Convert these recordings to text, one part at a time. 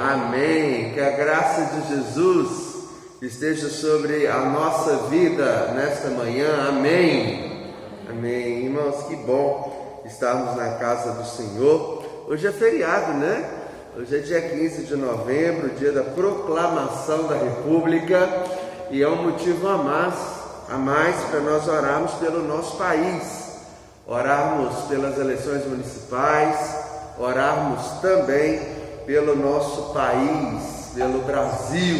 Amém. Que a graça de Jesus esteja sobre a nossa vida nesta manhã. Amém. Amém. Irmãos, que bom estarmos na casa do Senhor. Hoje é feriado, né? Hoje é dia 15 de novembro, dia da proclamação da República, e é um motivo a mais para nós orarmos pelo nosso país, orarmos pelas eleições municipais, orarmos também pelo nosso país, pelo Brasil.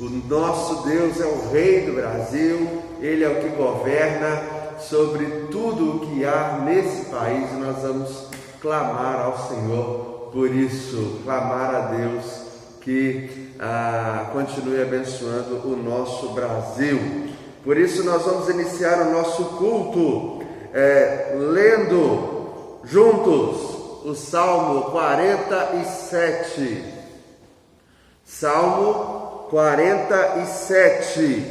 O nosso Deus é o Rei do Brasil, Ele é o que governa sobre tudo o que há nesse país, e nós vamos clamar ao Senhor por isso, clamar a Deus que continue abençoando o nosso Brasil. Por isso nós vamos iniciar o nosso culto lendo juntos o Salmo 47. Salmo 47.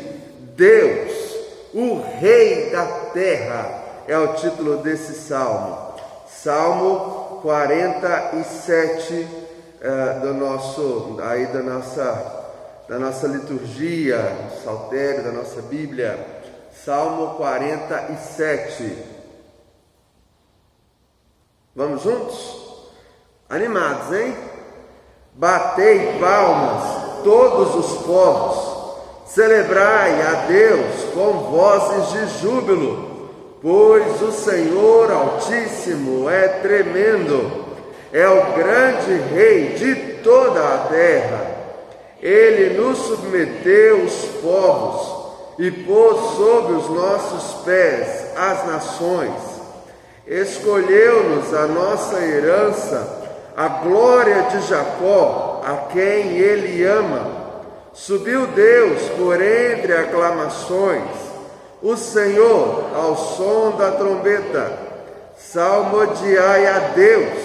Deus, o Rei da Terra, é o título desse salmo. Salmo 47 da nossa liturgia, do saltério, da nossa Bíblia. Salmo 47. Vamos juntos? Animados, hein? Batei palmas, todos os povos, celebrai a Deus com vozes de júbilo, pois o Senhor Altíssimo é tremendo, é o grande Rei de toda a terra. Ele nos submeteu os povos e pôs sob os nossos pés as nações. Escolheu-nos a nossa herança, a glória de Jacó, a quem Ele ama. Subiu Deus por entre aclamações, o Senhor ao som da trombeta. Salmodiai a Deus,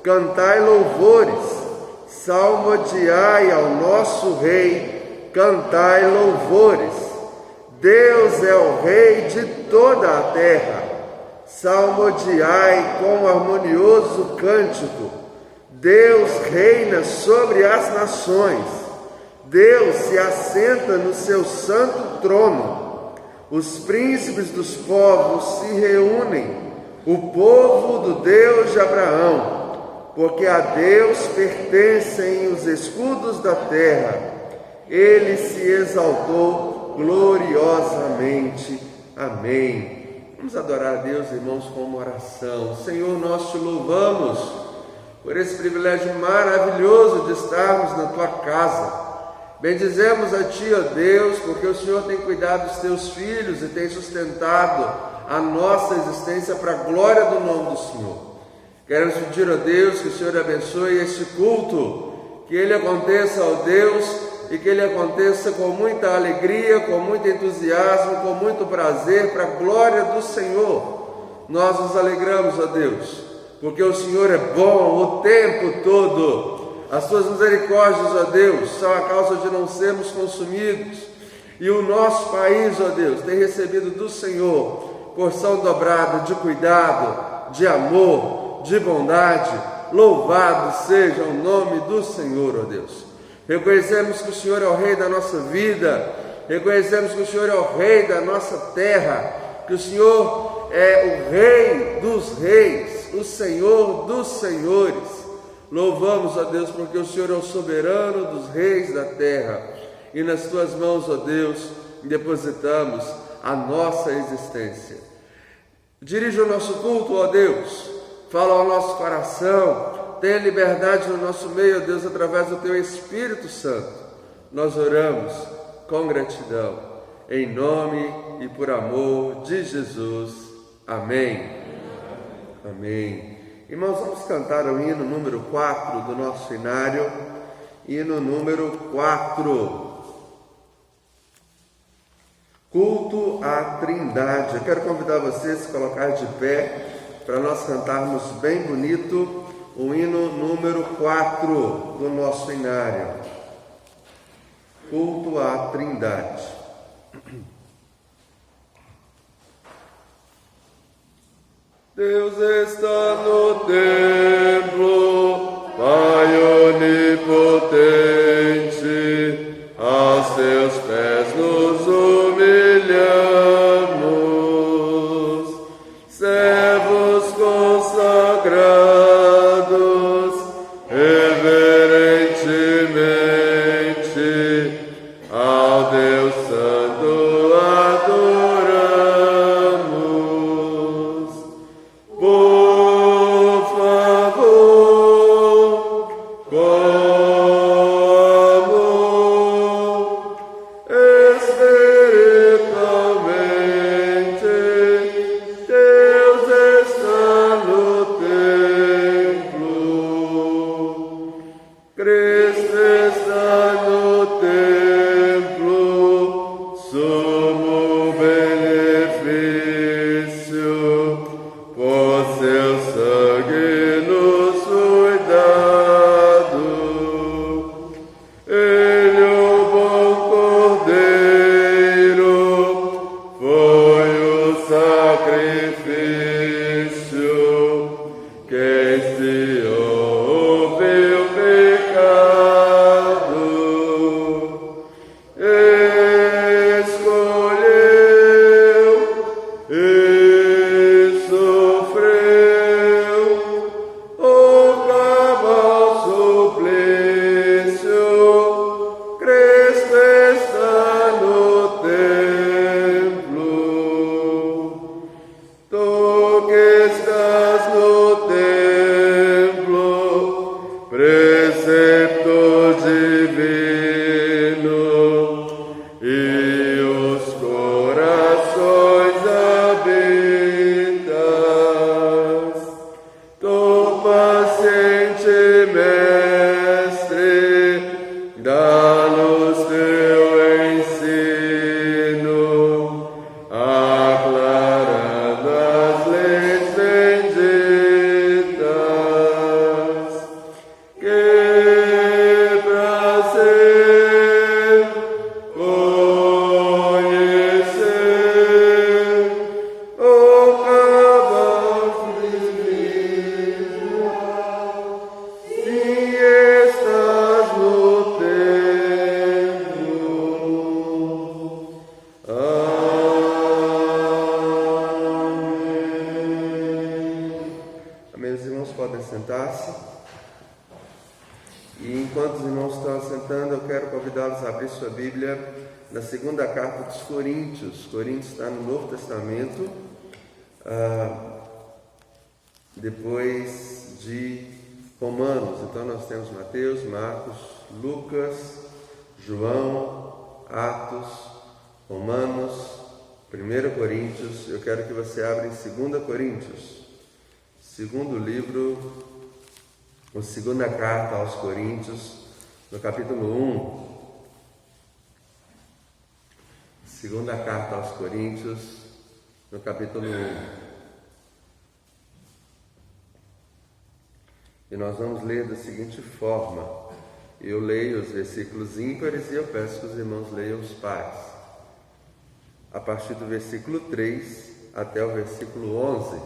cantai louvores. Salmodiai ao nosso Rei, cantai louvores. Deus é o Rei de toda a terra. Salmodiai com harmonioso cântico. Deus reina sobre as nações. Deus se assenta no seu santo trono. Os príncipes dos povos se reúnem, o povo do Deus de Abraão, porque a Deus pertencem os escudos da terra. Ele se exaltou gloriosamente. Amém. Vamos adorar a Deus, irmãos, com uma oração. Senhor, nós te louvamos por esse privilégio maravilhoso de estarmos na tua casa. Bendizemos a Ti, ó Deus, porque o Senhor tem cuidado dos Teus filhos e tem sustentado a nossa existência para a glória do nome do Senhor. Queremos pedir, ó Deus, que o Senhor abençoe este culto, que ele aconteça, ó Deus, e que ele aconteça com muita alegria, com muito entusiasmo, com muito prazer, para a glória do Senhor. Nós nos alegramos, ó Deus, porque o Senhor é bom o tempo todo. As tuas misericórdias, ó Deus, são a causa de não sermos consumidos. E o nosso país, ó Deus, tem recebido do Senhor porção dobrada de cuidado, de amor, de bondade. Louvado seja o nome do Senhor, ó Deus. Reconhecemos que o Senhor é o Rei da nossa vida. Reconhecemos que o Senhor é o Rei da nossa terra. Que o Senhor é o Rei dos reis, o Senhor dos senhores. Louvamos, ó Deus, porque o Senhor é o soberano dos reis da terra, e nas tuas mãos, ó Deus, depositamos a nossa existência. Dirige o nosso culto, ó Deus, fala ao nosso coração, tenha liberdade no nosso meio, ó Deus, através do teu Espírito Santo. Nós oramos com gratidão, em nome e por amor de Jesus. Amém. Amém. Irmãos, vamos cantar o hino número 4 do nosso inário, hino número 4, Culto à Trindade. Eu quero convidar você a se colocar de pé para nós cantarmos bem bonito o hino número 4 do nosso inário, Culto à Trindade. Deus está no templo, Pai onipotente. Cristo está no templo, sumo benefício, por seu sangue nos foi dado. Ele, o bom Cordeiro, foi o sacrifício que expiou meu pecado. Escolheu e sofreu o cabal suplício. Cristo está no templo. Tu que estás no templo, precepto divino, e os corações habitas. Tu paciente mestre, dá-nos teu ensino, aclarando as leis benditas. Que prazer conhecer o cabal divino, se estás no templo. Amém. Meus irmãos podem sentar-se. E enquanto os irmãos estão assentando, eu quero convidá-los a abrir sua Bíblia na segunda carta dos Coríntios. Coríntios está no Novo Testamento, depois de Romanos. Então nós temos Mateus, Marcos, Lucas, João, Atos, Romanos, 1 Coríntios. Eu quero que você abra em 2 Coríntios, segundo livro, a segunda carta aos Coríntios, no capítulo 1. Segunda carta aos Coríntios, no capítulo 1. E nós vamos ler da seguinte forma. Eu leio os versículos ímpares e eu peço que os irmãos leiam os pares. A partir do versículo 3 até o versículo 11.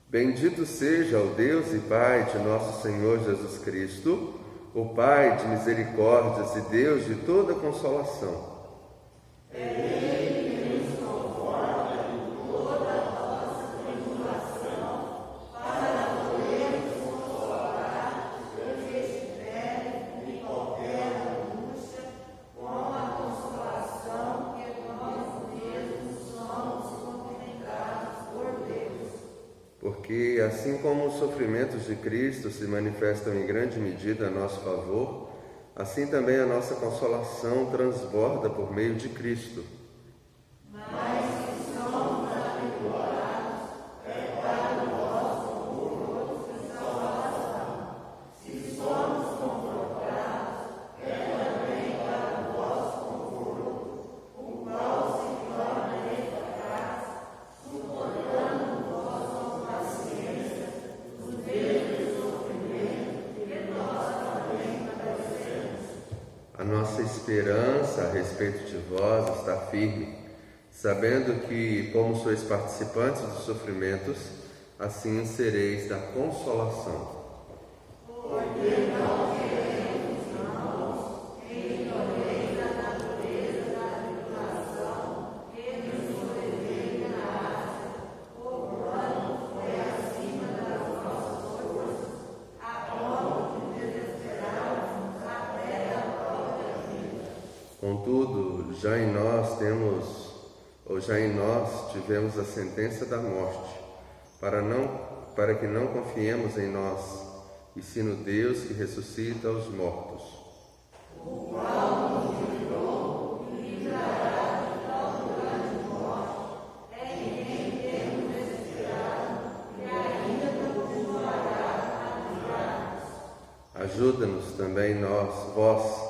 Bendito seja o Deus e Pai de nosso Senhor Jesus Cristo, o Pai de misericórdias e Deus de toda consolação. Porque assim como os sofrimentos de Cristo se manifestam em grande medida a nosso favor, assim também a nossa consolação transborda por meio de Cristo. Mas se somos atribulados, é para o vosso conforto e salvação. Se somos confortados, é também para o vosso conforto, o qual se torna eficaz, suportando a nossa esperança a respeito de vós está firme, sabendo que, como sois participantes dos sofrimentos, assim sereis da consolação. Porque não queremos, irmãos, que ignoreis a natureza da tribulação que nos sobreveio na Ásia, porquanto foi acima das nossas forças, a ponto de desesperarmos até a própria vida. Contudo, já em nós tivemos a sentença da morte, para que não confiemos em nós, e sim no Deus que ressuscita os mortos. O qual nos livrou e livrará de tão grande morte, é em quem temos esperado e ainda continuará a livrar, Ajuda-nos também vós,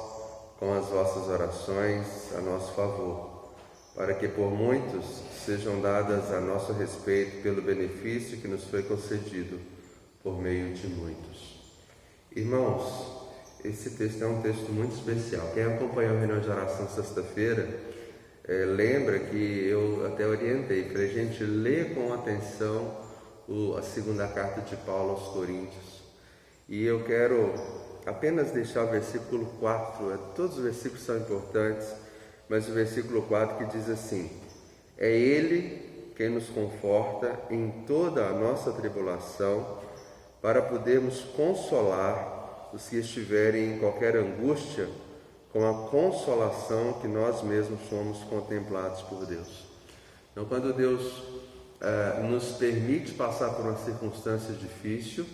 com as vossas orações a nosso favor, para que por muitos sejam dadas a nosso respeito pelo benefício que nos foi concedido por meio de muitos. Irmãos, esse texto é um texto muito especial. Quem acompanhou a reunião de oração sexta-feira, lembra que eu até orientei, falei, gente, lê com atenção a segunda carta de Paulo aos Coríntios. E eu quero apenas deixar o versículo 4, todos os versículos são importantes, mas o versículo 4 que diz assim: é Ele quem nos conforta em toda a nossa tribulação, para podermos consolar os que estiverem em qualquer angústia, com a consolação que nós mesmos somos contemplados por Deus. Então, quando Deus nos permite passar por uma circunstância difícil,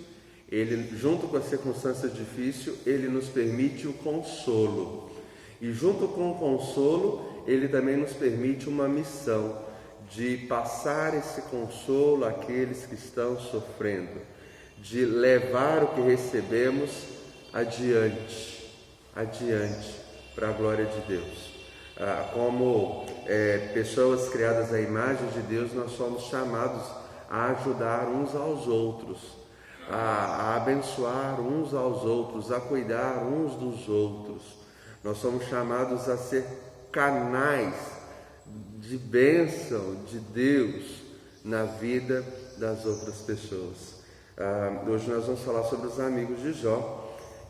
Ele, junto com a circunstância difícil, Ele nos permite o consolo. E junto com o consolo, Ele também nos permite uma missão de passar esse consolo àqueles que estão sofrendo, de levar o que recebemos adiante, para a glória de Deus. Como pessoas criadas à imagem de Deus, nós somos chamados a ajudar uns aos outros, a abençoar uns aos outros, a cuidar uns dos outros. Nós somos chamados a ser canais de bênção de Deus na vida das outras pessoas. Hoje nós vamos falar sobre os amigos de Jó.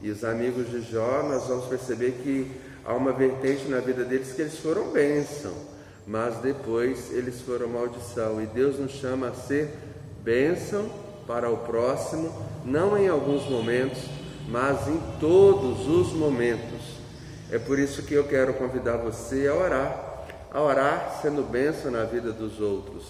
E os amigos de Jó, nós vamos perceber que há uma vertente na vida deles que eles foram bênção, mas depois eles foram maldição. E Deus nos chama a ser bênção para o próximo, não em alguns momentos, mas em todos os momentos. É por isso que eu quero convidar você a orar sendo bênção na vida dos outros,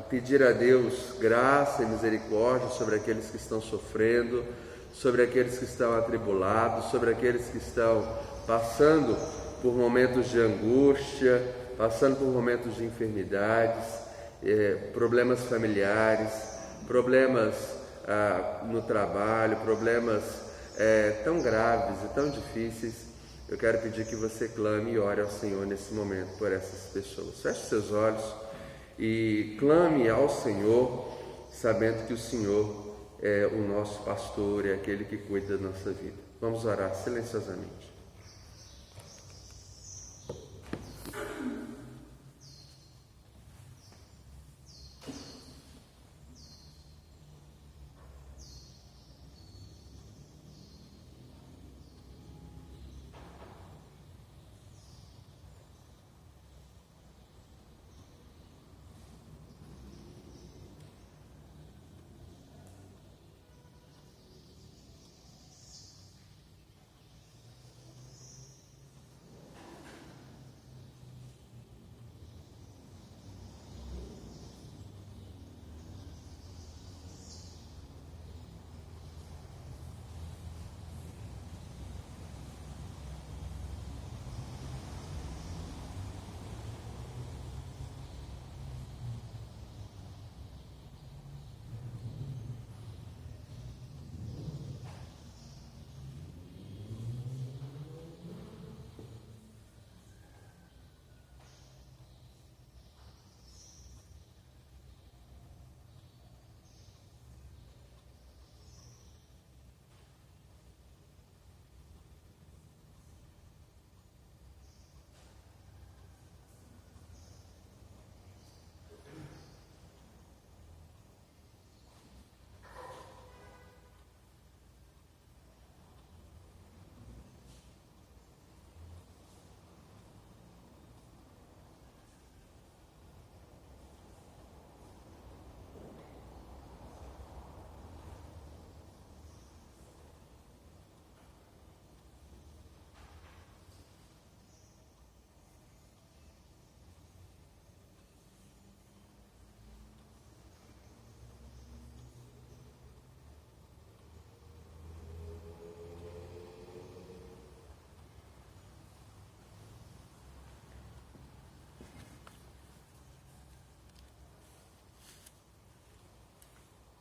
pedir a Deus graça e misericórdia sobre aqueles que estão sofrendo, sobre aqueles que estão atribulados, sobre aqueles que estão passando por momentos de angústia, passando por momentos de enfermidades, problemas familiares, problemas no trabalho, problemas tão graves e tão difíceis. Eu quero pedir que você clame e ore ao Senhor nesse momento por essas pessoas. Feche seus olhos e clame ao Senhor, sabendo que o Senhor é o nosso pastor, é aquele que cuida da nossa vida. Vamos orar silenciosamente.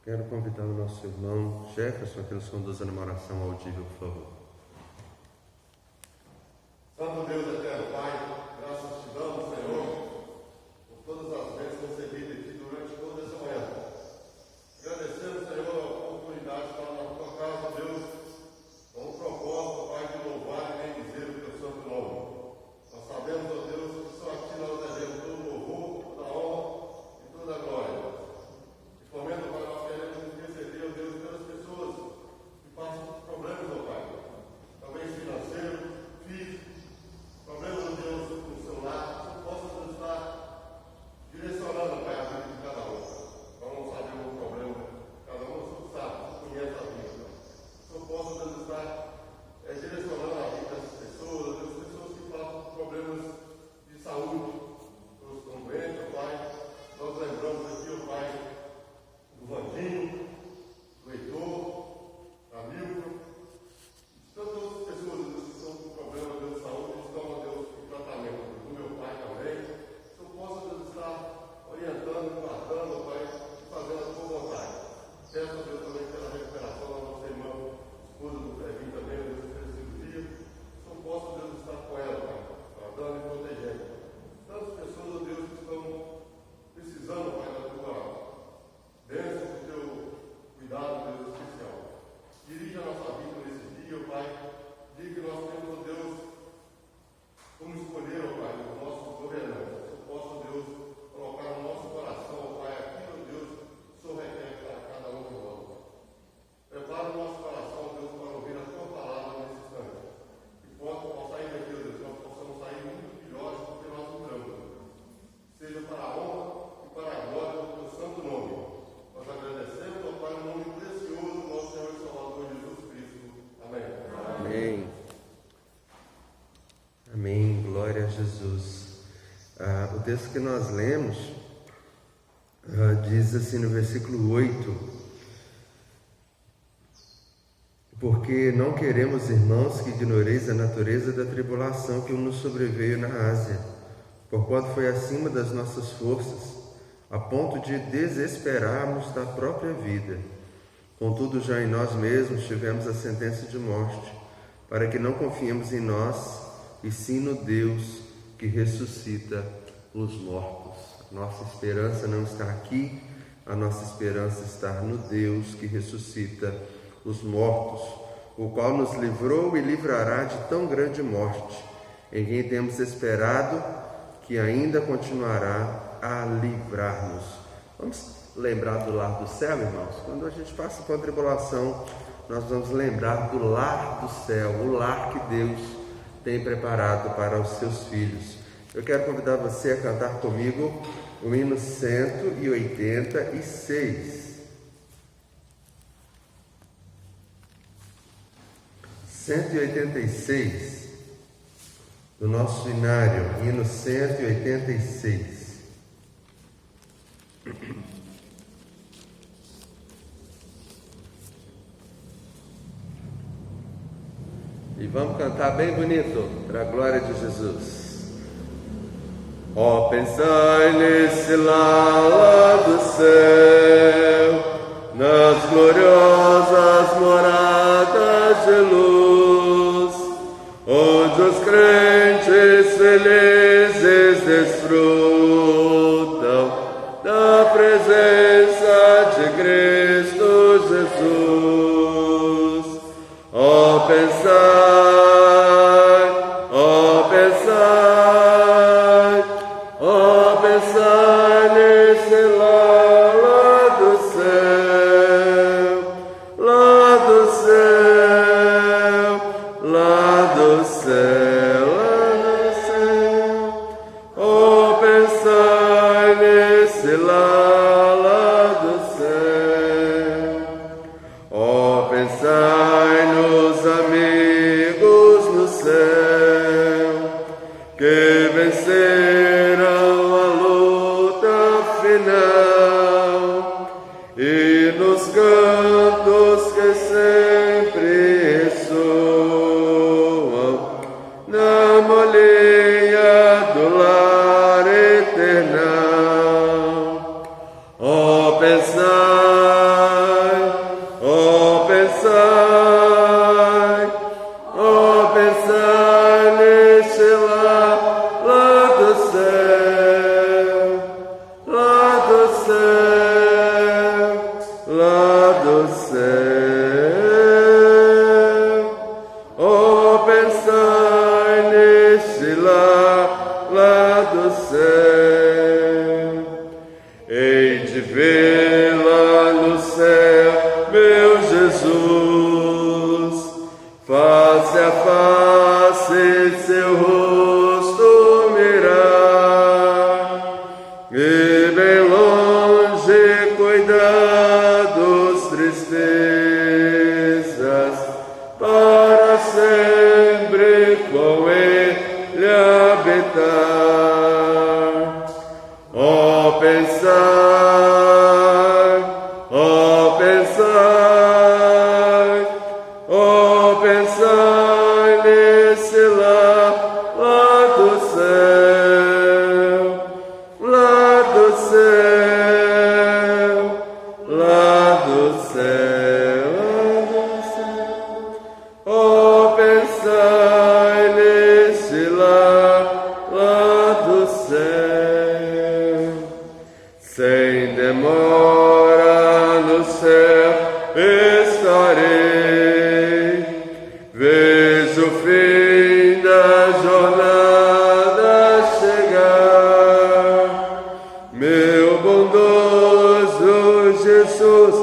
Quero convidar o nosso irmão Jefferson, que nos conduza numa oração audível, por favor. Santo Deus eterno Pai, graças te damos, Senhor, por todas as bênçãos recebidas aqui durante toda essa manhã. Agradecendo, Senhor, a oportunidade de estar na tua casa, Deus, com o propósito, Pai, de louvar e bendizer o teu santo nome. Nós sabemos, ó Deus, que só a ti nós devemos todo o louvor, toda a honra e toda a glória. Nesse momento, Pai, nós queremos interceder, ó Deus, pelas pessoas que passam por problemas, ó Pai, talvez financeiro, físico, problemas, ó Deus, no seu lar, que possa nos estar direcionando, Pai, a vida de cada um. Nós não sabemos o problema, cada um sabe, conhece a vida. Que eu possa nos estar direcionando a vida dessas pessoas, das pessoas que passam por problemas de saúde, que estão doentes, ó Pai. Nós lembramos aqui, ó Pai, do Vandinho, do Heitor, da Milton, de tantas outras pessoas que estão com problemas de saúde, que estão, ó Deus, em tratamento, do meu pai também. Que eu possa nos estar orientando, guardando, ó Pai, e fazendo a tua vontade. Peço a Deus também pela recuperação da nossa irmã, esposa do Fredinho também, Deus, pela cirurgia. Que eu possa, Deus, estar com ela, Pai, guardando e protegendo. Tantas pessoas, ó Deus, que estão precisando, Pai, da tua bênção, do teu cuidado, Deus, especial. Dirija a nossa vida nesse dia, Pai. Diga que nós temos, ó Deus, como escolher, ó Pai, os nossos governantes. Que eu possa, Deus, colocar no nosso coração, ó Pai, aquilo, ó Deus, que o Senhor requer para cada um de nós. Prepara o nosso coração, Deus, para ouvir a tua palavra nesse instante. Que possa sair daqui, ó Deus, nós possamos sair muito melhores do que nós entramos. Seja para a honra e para a glória do teu santo nome. Nós agradecemos, ó Pai, no nome precioso do nosso Senhor e Salvador Jesus Cristo. Amém. Amém. Amém. Glória a Jesus. O texto que nós lemos diz assim no versículo 8: porque não queremos, irmãos, que ignoreis a natureza da tribulação que nos sobreveio na Ásia, porquanto foi acima das nossas forças, a ponto de desesperarmos da própria vida. Contudo, já em nós mesmos tivemos a sentença de morte, para que não confiemos em nós, e sim no Deus que ressuscita os mortos. Nossa esperança não está aqui, a nossa esperança está no Deus que ressuscita os mortos, o qual nos livrou e livrará de tão grande morte, em quem temos esperado que ainda continuará a livrar-nos. Vamos lembrar do lar do céu, irmãos? Quando a gente passa por uma tribulação, nós vamos lembrar do lar do céu, o lar que Deus tem preparado para os seus filhos. Eu quero convidar você a cantar comigo o hino 186. 186, do nosso hinário, hino 186. E vamos cantar bem bonito, para a glória de Jesus. Ó, pensai nesse lar do céu, nas gloriosas moradas de luz, onde os crentes felizes desfrutam da presença de Cristo Jesus. Ó, pensai, ó, pensai, ó, pensai nesse lar do céu, lá do céu, lá do céu, lá do céu. Ó, pensai nesse lar do céu. Ó, pensai nos amigos no céu, que venceram a luta final, e nos cantos que sempre soam na molinha do lar eternal. Ó, pensai, Oh, pensai neste lá do céu. Hei de ver lá no céu meu Jesus, face a face seu rosto mirar, e bem longe cuidar dos tristezas, para sempre com ele habitar. Oh, pensai, oh, pensai, oh, pensai nesse lá do céu, lá do céu, lá do céu, lá do céu. Oh, pensai nesse lá do céu. Sem demora no céu estarei, vejo o fim da jornada chegar. Meu bondoso Jesus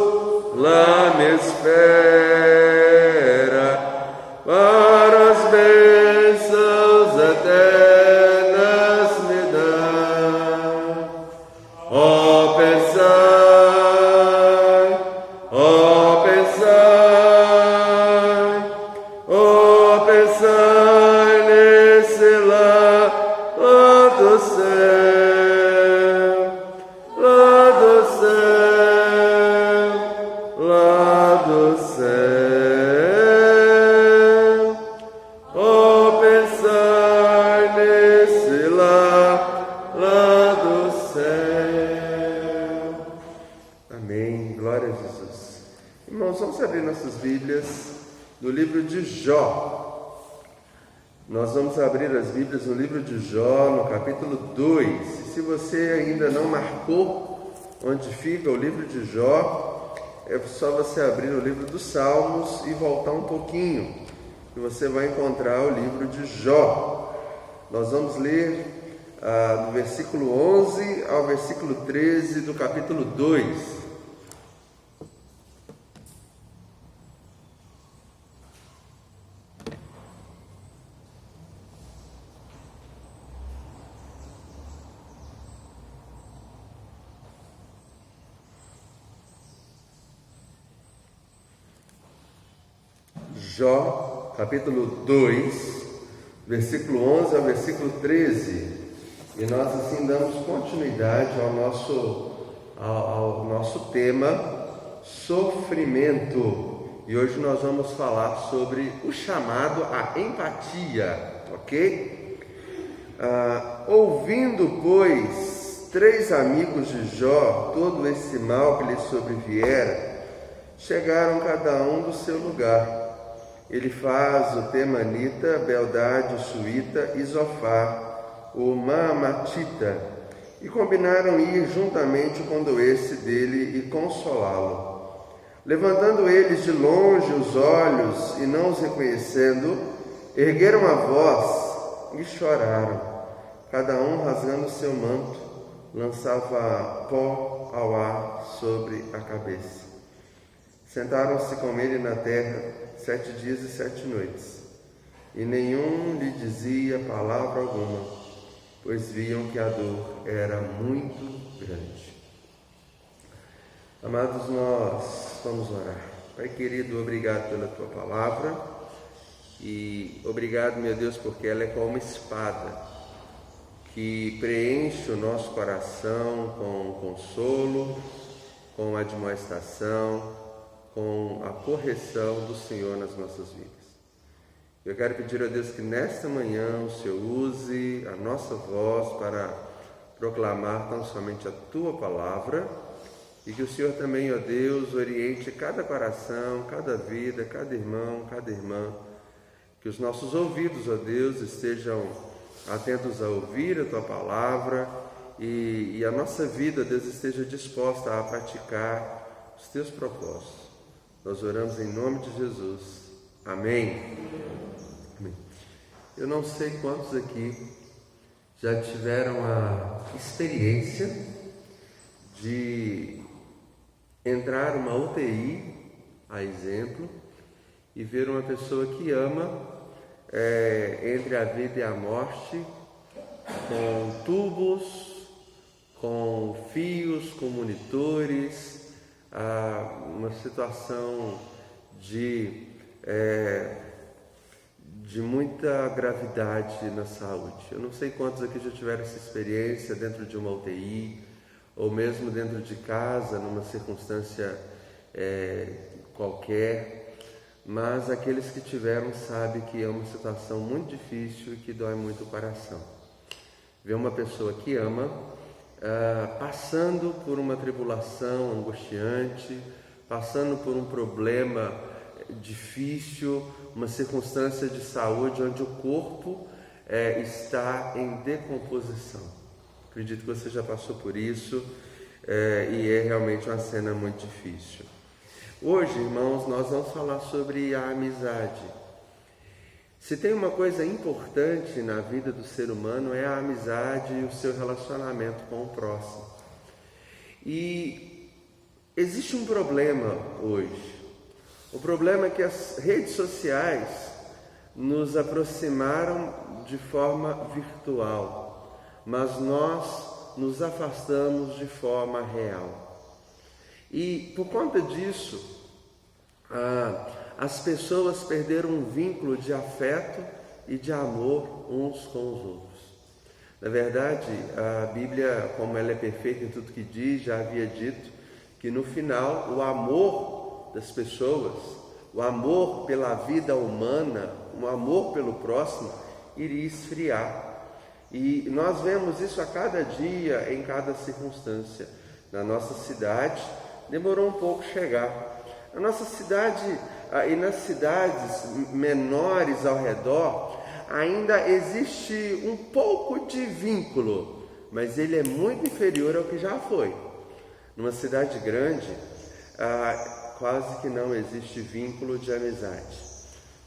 lá me espera, para as bênçãos eternas me dá. Oh, pensai, oh, pensai, oh, pensai nesse lá do céu, lá do céu, lá do céu. Oh, pensai nesse lá do céu. Amém. Glória a Jesus. Irmãos, vamos abrir nossas Bíblias no livro de Jó. Nós vamos abrir as Bíblias no livro de Jó, no capítulo 2. E se você ainda não marcou onde fica o livro de Jó, é só você abrir o livro dos Salmos e voltar um pouquinho, que você vai encontrar o livro de Jó. Nós vamos ler do versículo 11 ao versículo 13 do capítulo 2. Jó, capítulo 2, versículo 11 ao versículo 13. E nós assim damos continuidade ao nosso tema, sofrimento. E hoje nós vamos falar sobre o chamado à empatia, ok? Ouvindo, pois, 3 amigos de Jó todo esse mal que lhe sobreviera, chegaram cada um do seu lugar. Elifaz, o temanita, Beldade, o suíta, e Zofar, o maamatita, e combinaram ir juntamente com doer-se dele e consolá-lo. Levantando eles de longe os olhos e não os reconhecendo, ergueram a voz e choraram. Cada um, rasgando seu manto, lançava pó ao ar sobre a cabeça. Sentaram-se com ele na terra 7 dias e 7 noites, e nenhum lhe dizia palavra alguma, pois viam que a dor era muito grande. Amados, nós vamos orar. Pai querido, obrigado pela Tua palavra, e obrigado, meu Deus, porque ela é como uma espada, que preenche o nosso coração com consolo, com admoestação, com a correção do Senhor nas nossas vidas. Eu quero pedir a Deus que nesta manhã o Senhor use a nossa voz para proclamar tão somente a Tua palavra, e que o Senhor também, ó Deus, oriente cada coração, cada vida, cada irmão, cada irmã, que os nossos ouvidos, ó Deus, estejam atentos a ouvir a Tua palavra, e a nossa vida, ó Deus, esteja disposta a praticar os Teus propósitos. Nós oramos em nome de Jesus. Amém. Amém. Eu não sei quantos aqui já tiveram a experiência de entrar numa UTI, a exemplo, e ver uma pessoa que ama entre a vida e a morte, com tubos, com fios, com monitores, uma situação de muita gravidade na saúde. Eu não sei quantos aqui já tiveram essa experiência dentro de uma UTI, ou mesmo dentro de casa, numa circunstância qualquer, mas aqueles que tiveram sabem que é uma situação muito difícil e que dói muito o coração. Ver uma pessoa que ama passando por uma tribulação angustiante, passando por um problema difícil, uma circunstância de saúde onde o corpo está em decomposição. Acredito que você já passou por isso e é realmente uma cena muito difícil. Hoje, irmãos, nós vamos falar sobre a amizade. Se tem uma coisa importante na vida do ser humano é a amizade e o seu relacionamento com o próximo. E existe um problema hoje. O problema é que as redes sociais nos aproximaram de forma virtual, mas nós nos afastamos de forma real. E por conta disso, as pessoas perderam um vínculo de afeto e de amor uns com os outros. Na verdade, a Bíblia, como ela é perfeita em tudo que diz, já havia dito que no final o amor das pessoas, o amor pela vida humana, o amor pelo próximo, iria esfriar. E nós vemos isso a cada dia, em cada circunstância. Na nossa cidade, demorou um pouco chegar. Na nossa cidade e nas cidades menores ao redor, ainda existe um pouco de vínculo, mas ele é muito inferior ao que já foi. Numa cidade grande, quase que não existe vínculo de amizade.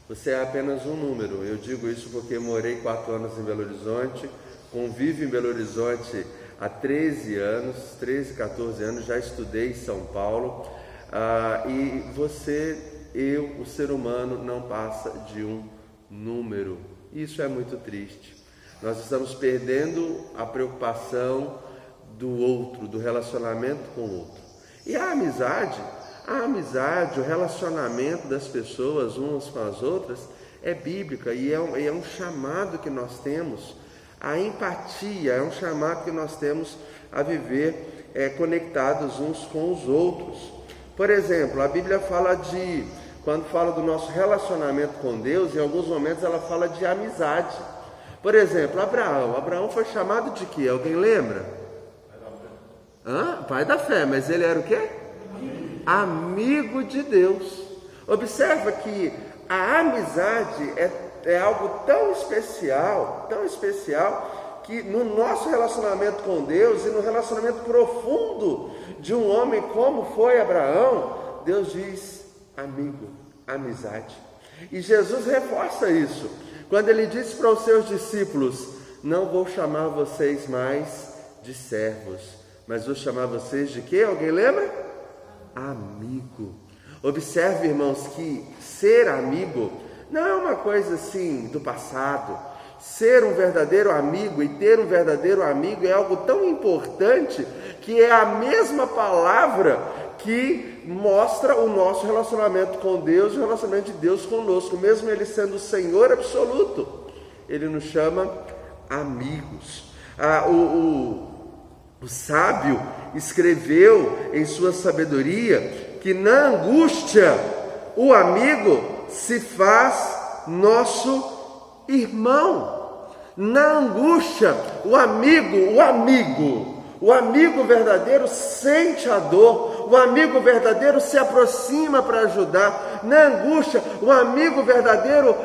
Você é apenas um número. Eu digo isso porque morei 4 anos em Belo Horizonte, convivo em Belo Horizonte há 13 anos, 13, 14 anos, já estudei em São Paulo, e o ser humano não passa de um número. Isso é muito triste. Nós estamos perdendo a preocupação do outro, do relacionamento com o outro. E a amizade, o relacionamento das pessoas umas com as outras é bíblica e é um chamado que nós temos. A empatia é um chamado que nós temos a viver conectados uns com os outros. Por exemplo, a Bíblia quando fala do nosso relacionamento com Deus, em alguns momentos ela fala de amizade. Por exemplo, Abraão foi chamado de quê? Alguém lembra? Pai da fé, mas ele era o quê? Amigo de Deus. Observa que a amizade é algo tão especial, que no nosso relacionamento com Deus e no relacionamento profundo de um homem como foi Abraão, Deus diz amigo, amizade. E Jesus reforça isso, quando ele disse para os seus discípulos: não vou chamar vocês mais de servos, mas vou chamar vocês de quê? Alguém lembra? Amigo. Observe, irmãos, que ser amigo não é uma coisa assim do passado. Ser um verdadeiro amigo e ter um verdadeiro amigo é algo tão importante que é a mesma palavra que mostra o nosso relacionamento com Deus e o relacionamento de Deus conosco. Mesmo Ele sendo o Senhor absoluto, Ele nos chama amigos. O sábio escreveu em sua sabedoria que na angústia o amigo se faz nosso irmão. Na angústia o amigo verdadeiro sente a dor, o amigo verdadeiro se aproxima para ajudar. Na angústia, o amigo verdadeiro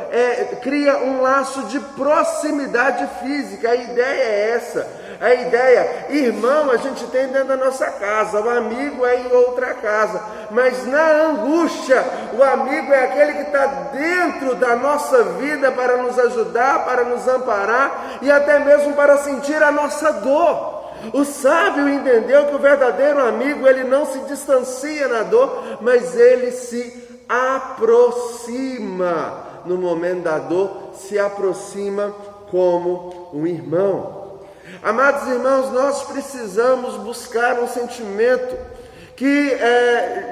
cria um laço de proximidade física. A ideia é essa. A ideia, irmão, a gente tem dentro da nossa casa, o amigo é em outra casa. Mas na angústia, o amigo é aquele que está dentro da nossa vida para nos ajudar, para nos amparar e até mesmo para sentir a nossa dor. O sábio entendeu que o verdadeiro amigo, ele não se distancia na dor, mas ele se aproxima. No momento da dor, se aproxima como um irmão. Amados irmãos, nós precisamos buscar um sentimento que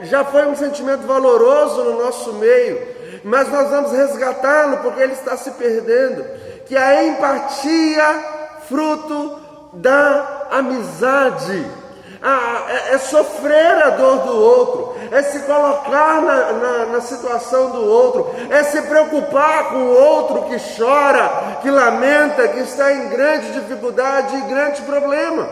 já foi um sentimento valoroso no nosso meio, mas nós vamos resgatá-lo porque ele está se perdendo, que é a empatia, fruto da amizade. É sofrer a dor do outro, é se colocar na situação do outro, é se preocupar com o outro que chora, que lamenta, que está em grande dificuldade e grande problema.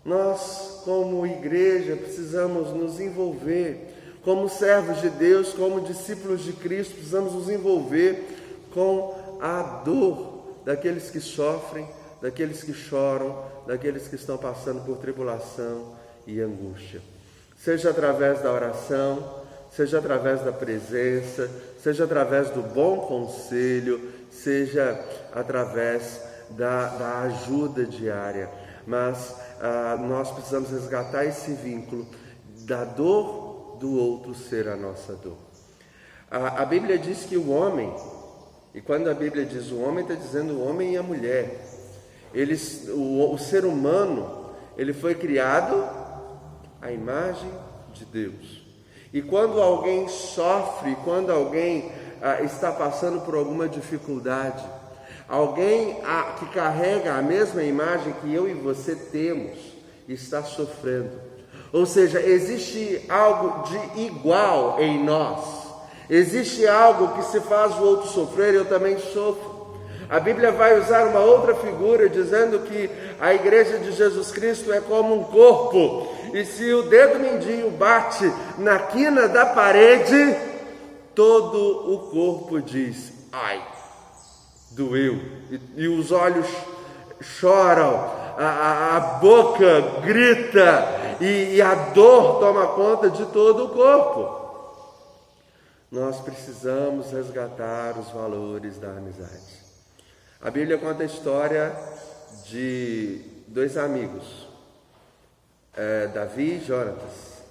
Nós, como igreja, precisamos nos envolver, como servos de Deus, como discípulos de Cristo, precisamos nos envolver com a dor daqueles que sofrem, daqueles que choram, daqueles que estão passando por tribulação e angústia. Seja através da oração, seja através da presença, seja através do bom conselho, seja através da ajuda diária. Mas nós precisamos resgatar esse vínculo da dor do outro ser a nossa dor. A Bíblia diz que o homem, e quando a Bíblia diz o homem, está dizendo o homem e a mulher. O ser humano, ele foi criado à imagem de Deus. E quando alguém sofre, quando alguém está passando por alguma dificuldade, alguém que carrega a mesma imagem que eu e você temos, está sofrendo. Ou seja, existe algo de igual em nós. Existe algo que se faz o outro sofrer, eu também sofro. A Bíblia vai usar uma outra figura, dizendo que a igreja de Jesus Cristo é como um corpo, e se o dedo mindinho bate na quina da parede, todo o corpo diz, ai, doeu, e os olhos choram, a boca grita, e a dor toma conta de todo o corpo. Nós precisamos resgatar os valores da amizade. A Bíblia conta a história de dois amigos, Davi e Jonatas.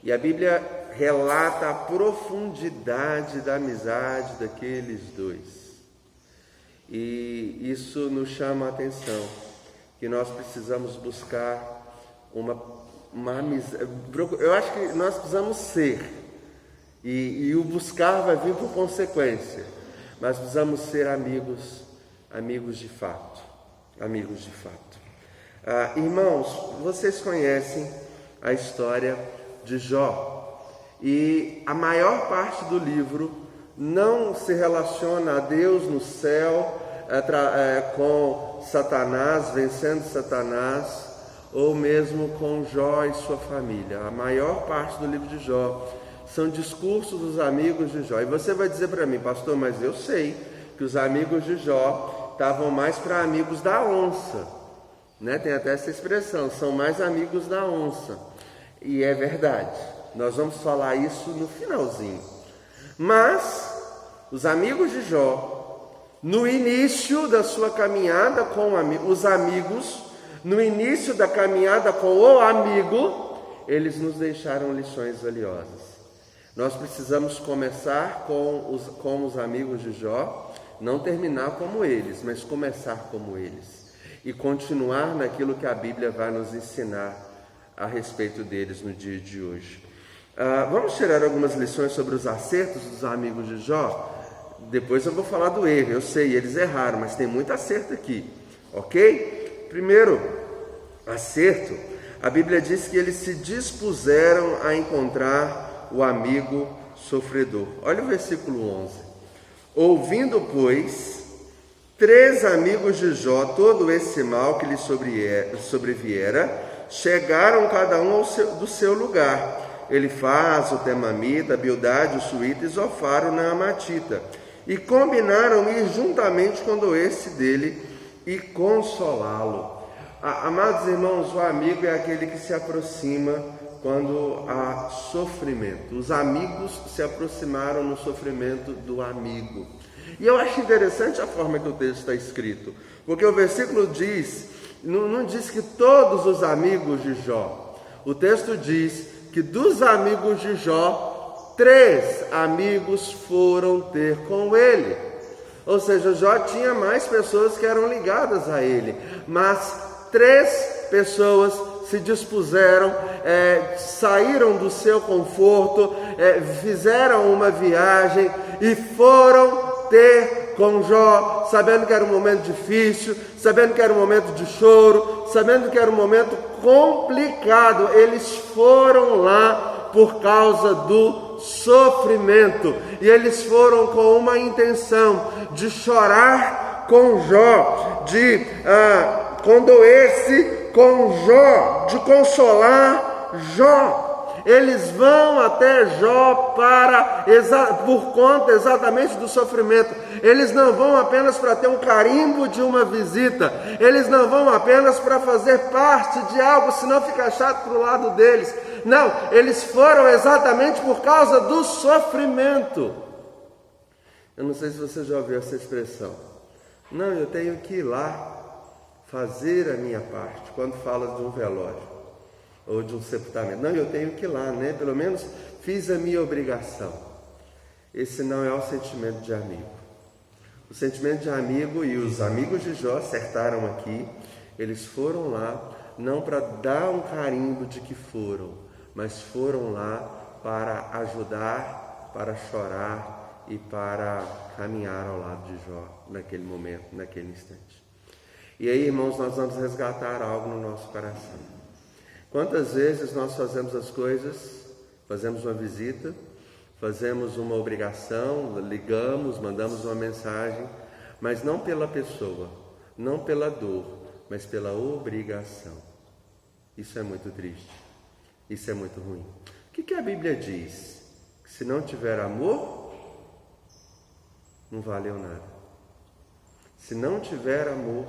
E a Bíblia relata a profundidade da amizade daqueles dois. E isso nos chama a atenção, que nós precisamos buscar uma amizade. Eu acho que nós precisamos ser, e o buscar vai vir por consequência, mas precisamos ser amigos de fato, amigos de fato. Irmãos, vocês conhecem a história de Jó, e a maior parte do livro não se relaciona a Deus no céu, com Satanás, vencendo Satanás, ou mesmo com Jó e sua família. A maior parte do livro de Jó são discursos dos amigos de Jó. E você vai dizer para mim, pastor, mas eu sei que os amigos de Jó estavam mais para amigos da onça, né? Tem até essa expressão, são mais amigos da onça. E é verdade, nós vamos falar isso no finalzinho. Mas os amigos de Jó, no início da sua caminhada com os amigos, no início da caminhada com o amigo, eles nos deixaram lições valiosas. Nós precisamos começar com os amigos de Jó, não terminar como eles, mas começar como eles. E continuar naquilo que a Bíblia vai nos ensinar a respeito deles no dia de hoje. Vamos tirar algumas lições sobre os acertos dos amigos de Jó. Depois eu vou falar do erro, eu sei, eles erraram, mas tem muito acerto aqui, ok? Primeiro acerto, a Bíblia diz que eles se dispuseram a encontrar o amigo sofredor. Olha o versículo 11. Ouvindo, pois, 3 amigos de Jó todo esse mal que lhe sobreviera, chegaram cada um do seu lugar, Elifaz, o temamita, Bildade, o suíta, e Zofar, o naamatita. E combinaram ir juntamente com doer-se dele e consolá-lo. Amados irmãos, o amigo é aquele que se aproxima quando há sofrimento. Os amigos se aproximaram no sofrimento do amigo. E eu acho interessante a forma que o texto está escrito, porque o versículo diz, não diz que todos os amigos de Jó. O texto diz que dos amigos de Jó, 3 amigos foram ter com ele. Ou seja, Jó tinha mais pessoas que eram ligadas a ele, mas 3 pessoas se dispuseram, saíram do seu conforto, fizeram uma viagem e foram ter com Jó, sabendo que era um momento difícil, sabendo que era um momento de choro, sabendo que era um momento complicado. Eles foram lá por causa do sofrimento, e eles foram com uma intenção de chorar com Jó, de condoer-se com Jó, de consolar Jó. Eles vão até Jó por conta exatamente do sofrimento. Eles não vão apenas para ter um carimbo de uma visita. Eles não vão apenas para fazer parte de algo, senão fica chato para o lado deles. Não, eles foram exatamente por causa do sofrimento. Eu não sei se você já ouviu essa expressão. Não, eu tenho que ir lá fazer a minha parte, quando fala de um velório ou de um sepultamento. Não, eu tenho que ir lá, né? Pelo menos fiz a minha obrigação. Esse não é o sentimento de amigo. O sentimento de amigo, e os amigos de Jó acertaram aqui, eles foram lá não para dar um carimbo de que foram, mas foram lá para ajudar, para chorar e para caminhar ao lado de Jó naquele momento, naquele instante. E aí, irmãos, nós vamos resgatar algo no nosso coração. Quantas vezes nós fazemos as coisas, fazemos uma visita, fazemos uma obrigação, ligamos, mandamos uma mensagem, mas não pela pessoa, não pela dor, mas pela obrigação. Isso é muito triste, isso é muito ruim. O que a Bíblia diz? Que se não tiver amor, não valeu nada. Se não tiver amor,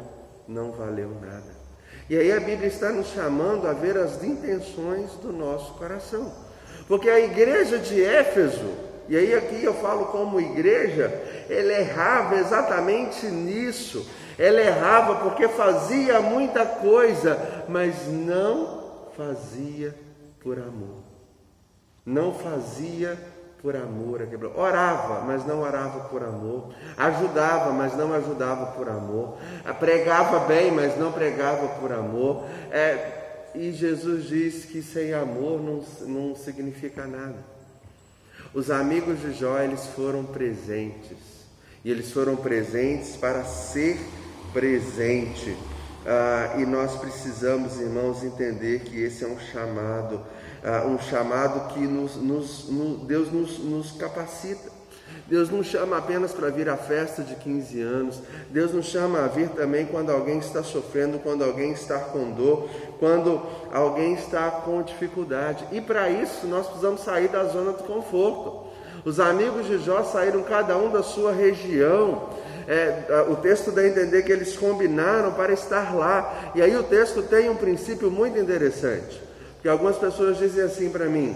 não valeu nada. E aí a Bíblia está nos chamando a ver as intenções do nosso coração. Porque a igreja de Éfeso, e aí aqui eu falo como igreja, ela errava exatamente nisso. Ela errava porque fazia muita coisa, mas não fazia por amor. Não fazia por amor. Orava, mas não orava por amor. Ajudava, mas não ajudava por amor. Pregava bem, mas não pregava por amor. E Jesus diz que sem amor não significa nada. Os amigos de Jó, eles foram presentes. E eles foram presentes para ser presente. E nós precisamos, irmãos, entender que esse é um chamado que Deus nos capacita. Deus nos chama apenas para vir à festa de 15 anos. Deus nos chama a vir também quando alguém está sofrendo, quando alguém está com dor, quando alguém está com dificuldade. E para isso nós precisamos sair da zona do conforto. Os amigos de Jó saíram cada um da sua região. O texto dá a entender que eles combinaram para estar lá. E aí o texto tem um princípio muito interessante. Porque algumas pessoas dizem assim para mim: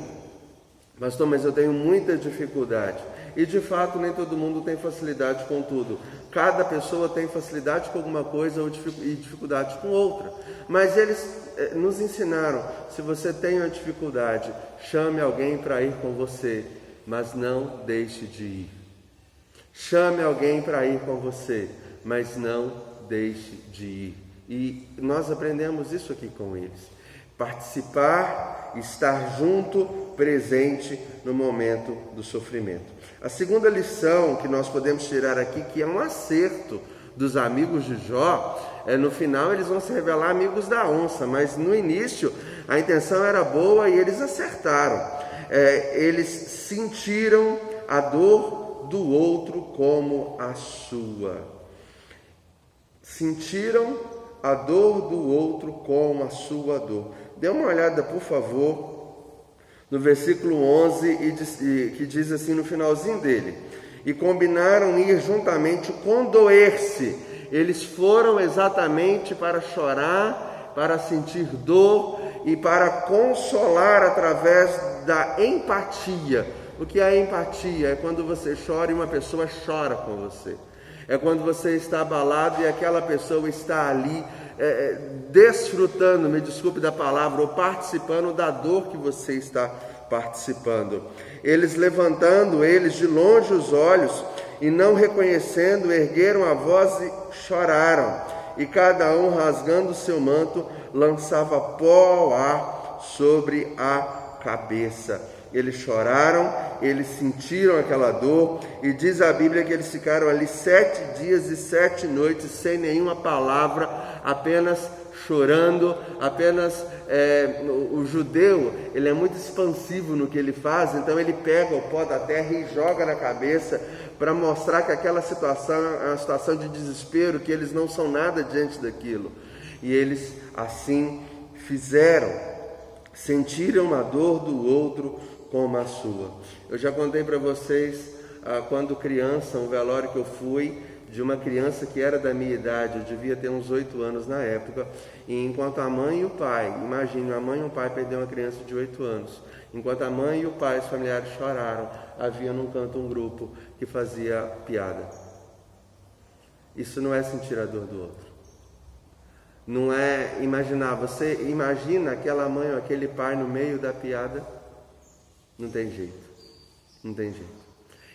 pastor, mas eu tenho muita dificuldade. E de fato nem todo mundo tem facilidade com tudo. Cada pessoa tem facilidade com alguma coisa e dificuldade com outra. Mas eles nos ensinaram: se você tem uma dificuldade, chame alguém para ir com você, mas não deixe de ir. Chame alguém para ir com você, mas não deixe de ir. E nós aprendemos isso aqui com eles. Participar, estar junto, presente no momento do sofrimento. A segunda lição que nós podemos tirar aqui, que é um acerto dos amigos de Jó, no final eles vão se revelar amigos da onça, mas no início a intenção era boa e eles acertaram. Eles sentiram a dor do outro como a sua. Sentiram a dor do outro como a sua dor. Dê uma olhada, por favor, No versículo 11, que diz assim no finalzinho dele: e combinaram ir juntamente condoer-se. Eles foram exatamente para chorar, para sentir dor e para consolar através da empatia. O que é empatia? É quando você chora e uma pessoa chora com você. É quando você está abalado e aquela pessoa está ali desfrutando, me desculpe da palavra, ou participando da dor que você está participando. Eles, levantando eles de longe os olhos e não reconhecendo, ergueram a voz e choraram, e cada um, rasgando o seu manto, lançava pó ao ar sobre a cabeça. Eles choraram, eles sentiram aquela dor, e diz a Bíblia que eles ficaram ali 7 dias e 7 noites sem nenhuma palavra, apenas chorando, o judeu, ele é muito expansivo no que ele faz, então ele pega o pó da terra e joga na cabeça, para mostrar que aquela situação é uma situação de desespero, que eles não são nada diante daquilo. E eles assim fizeram, sentiram a dor do outro como a sua. Eu já contei para vocês, quando criança, um velório que eu fui, de uma criança que era da minha idade, eu devia ter uns 8 anos na época, e enquanto a mãe e o pai, imagine, a mãe e o pai perderam uma criança de 8 anos, enquanto a mãe e o pai, os familiares choraram, havia num canto um grupo que fazia piada. Isso não é sentir a dor do outro. Não é imaginar, você imagina aquela mãe ou aquele pai no meio da piada? Não tem jeito, não tem jeito.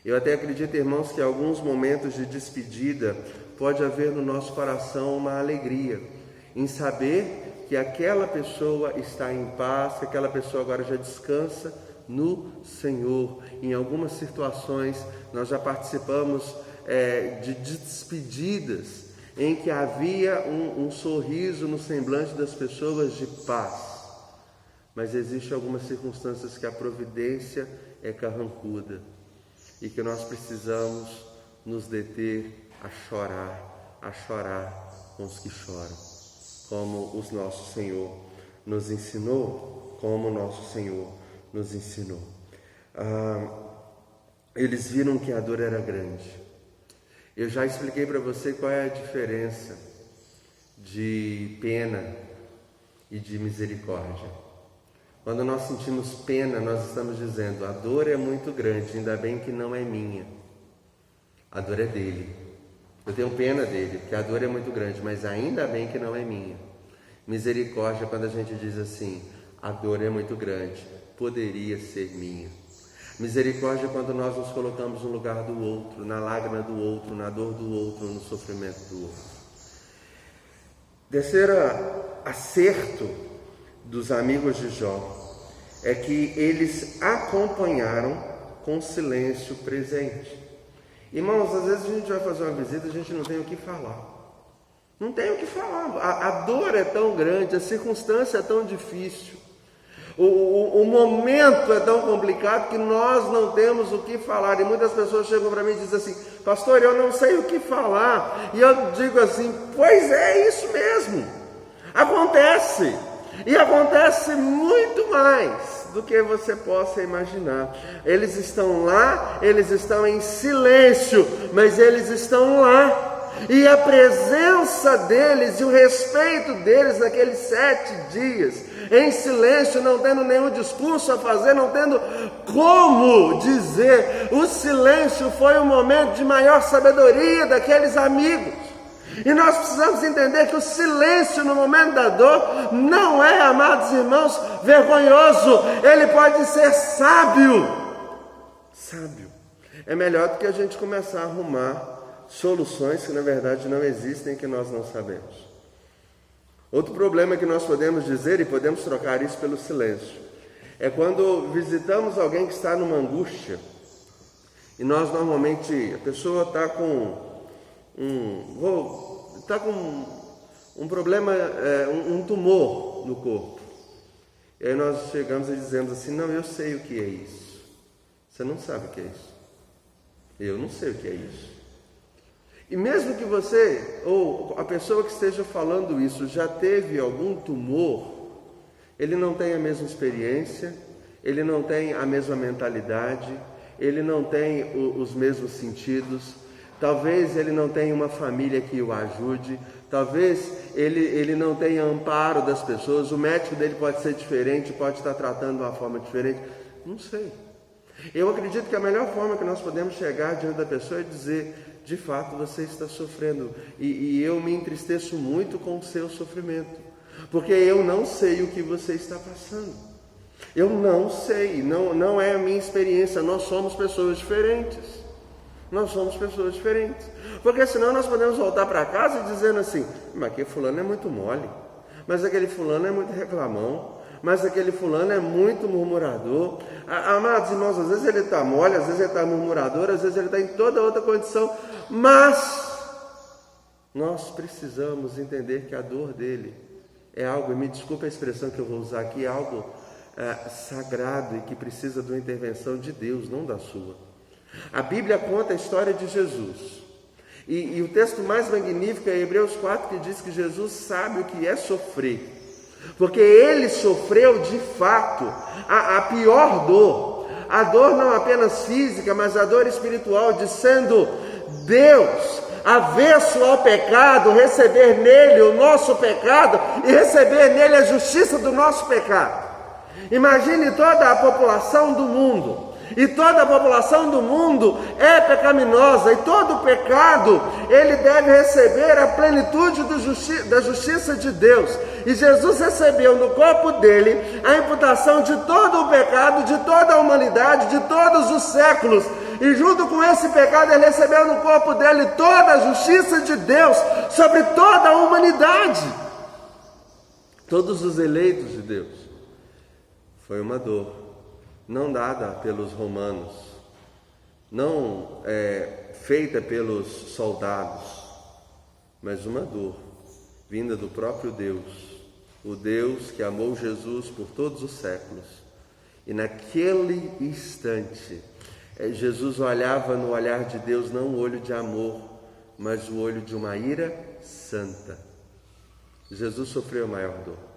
Eu até acredito, irmãos, que em alguns momentos de despedida pode haver no nosso coração uma alegria em saber que aquela pessoa está em paz, que aquela pessoa agora já descansa no Senhor. Em algumas situações nós já participamos de despedidas em que havia um sorriso no semblante das pessoas de paz. Mas existem algumas circunstâncias que a providência é carrancuda e que nós precisamos nos deter a chorar com os que choram, como o nosso Senhor nos ensinou, Eles viram que a dor era grande. Eu já expliquei para você qual é a diferença de pena e de misericórdia. Quando nós sentimos pena, nós estamos dizendo: a dor é muito grande, ainda bem que não é minha. A dor é dele. Eu tenho pena dele, porque a dor é muito grande, mas ainda bem que não é minha. Misericórdia, quando a gente diz assim: a dor é muito grande, poderia ser minha. Misericórdia, quando nós nos colocamos no lugar do outro, na lágrima do outro, na dor do outro, no sofrimento do outro. Terceiro acerto dos amigos de Jó é que eles acompanharam com silêncio presente. Irmãos, às vezes a gente vai fazer uma visita e a gente não tem o que falar. Não tem o que falar. A dor é tão grande, a circunstância é tão difícil. O momento é tão complicado que nós não temos o que falar. E muitas pessoas chegam para mim e dizem assim: pastor, eu não sei o que falar. E eu digo assim: pois é, isso mesmo. Acontece. E acontece muito mais do que você possa imaginar. Eles estão lá, eles estão em silêncio, mas eles estão lá. E a presença deles e o respeito deles naqueles 7 dias, em silêncio, não tendo nenhum discurso a fazer, não tendo como dizer, o silêncio foi o momento de maior sabedoria daqueles amigos. E nós precisamos entender que o silêncio no momento da dor não é, amados irmãos, vergonhoso. Ele pode ser sábio. É melhor do que a gente começar a arrumar soluções que na verdade não existem, que nós não sabemos. Outro problema que nós podemos dizer, e podemos trocar isso pelo silêncio, é quando visitamos alguém que está numa angústia, e nós normalmente, a pessoa está com um problema, um tumor no corpo. E aí nós chegamos e dizemos assim: não, eu sei o que é isso. Você não sabe o que é isso. Eu não sei o que é isso. E mesmo que você, ou a pessoa que esteja falando isso, já teve algum tumor, ele não tem a mesma experiência, ele não tem a mesma mentalidade, ele não tem os mesmos sentidos, talvez ele não tenha uma família que o ajude, talvez ele não tenha amparo das pessoas, o médico dele pode ser diferente, pode estar tratando de uma forma diferente, não sei. Eu acredito que a melhor forma que nós podemos chegar diante da pessoa é dizer: de fato você está sofrendo, e eu me entristeço muito com o seu sofrimento, porque eu não sei o que você está passando, eu não sei, não é a minha experiência, nós somos pessoas diferentes. Nós somos pessoas diferentes, porque senão nós podemos voltar para casa dizendo assim: mas aquele fulano é muito mole, mas aquele fulano é muito reclamão, mas aquele fulano é muito murmurador. Amados irmãos, às vezes ele está mole, às vezes ele está murmurador, às vezes ele está em toda outra condição, mas nós precisamos entender que a dor dele é algo, e me desculpe a expressão que eu vou usar aqui, é algo sagrado e que precisa de uma intervenção de Deus, não da sua. A Bíblia conta a história de Jesus, e o texto mais magnífico é Hebreus 4, que diz que Jesus sabe o que é sofrer, porque ele sofreu de fato a pior dor, a dor não apenas física, mas a dor espiritual, de sendo Deus avesso ao pecado, receber nele o nosso pecado e receber nele a justiça do nosso pecado. Imagine toda a população do mundo. E toda a população do mundo é pecaminosa, e todo pecado, ele deve receber a plenitude da justiça de Deus. E Jesus recebeu no corpo dele a imputação de todo o pecado, de toda a humanidade, de todos os séculos. E junto com esse pecado, ele recebeu no corpo dele toda a justiça de Deus sobre toda a humanidade. Todos os eleitos de Deus. Foi uma dor. Não dada pelos romanos, não feita pelos soldados, mas uma dor vinda do próprio Deus, o Deus que amou Jesus por todos os séculos. E naquele instante, Jesus olhava no olhar de Deus não o olho de amor, mas o olho de uma ira santa. Jesus sofreu a maior dor.